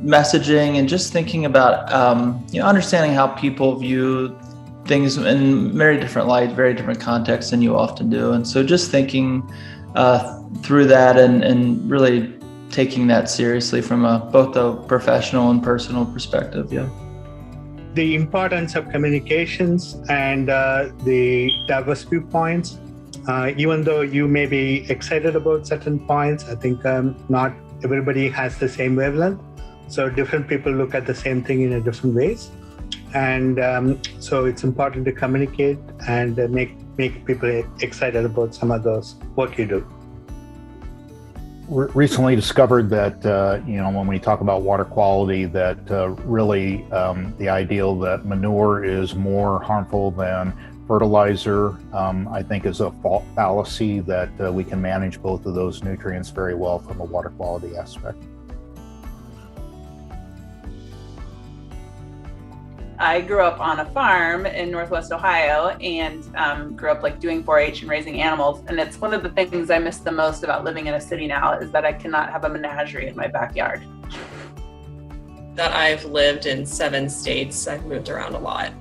messaging and just thinking about, understanding how people view things in very different light, very different contexts than you often do. And so just thinking through that and really taking that seriously from both a professional and personal perspective. Yeah. The importance of communications and the diverse viewpoints, even though you may be excited about certain points, I think not everybody has the same wavelength. So different people look at the same thing in a different ways. And so it's important to communicate and make people excited about some of those work you do. Recently discovered that, when we talk about water quality, that really the ideal that manure is more harmful than fertilizer, I think is a fallacy, that we can manage both of those nutrients very well from a water quality aspect. I grew up on a farm in Northwest Ohio and grew up doing 4-H and raising animals. And it's one of the things I miss the most about living in a city now is that I cannot have a menagerie in my backyard. That I've lived in 7 states. I've moved around a lot.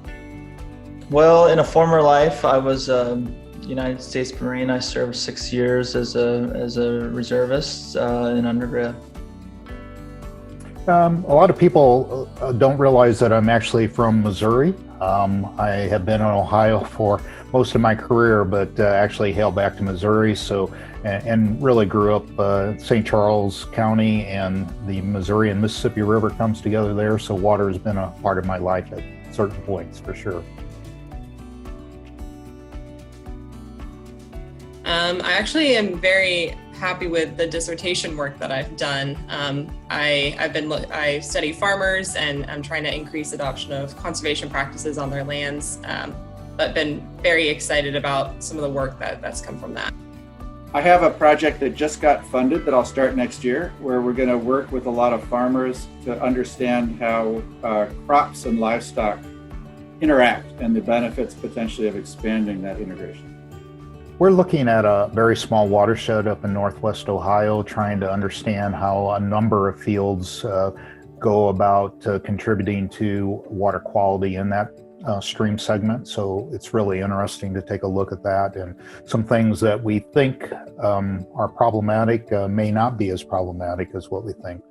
Well, in a former life, I was a United States Marine. I served 6 years as a reservist in undergrad. A lot of people don't realize that I'm actually from Missouri. I have been in Ohio for most of my career, but actually hailed back to Missouri. And really grew up St. Charles County, and the Missouri and Mississippi River comes together there. So water has been a part of my life at certain points, for sure. I actually am very happy with the dissertation work that I've done. I study farmers, and I'm trying to increase adoption of conservation practices on their lands, but been very excited about some of the work that's come from that. I have a project that just got funded that I'll start next year, where we're going to work with a lot of farmers to understand how crops and livestock interact and the benefits potentially of expanding that integration. We're looking at a very small watershed up in Northwest Ohio, trying to understand how a number of fields go about contributing to water quality in that stream segment. So it's really interesting to take a look at that, and some things that we think are problematic may not be as problematic as what we think.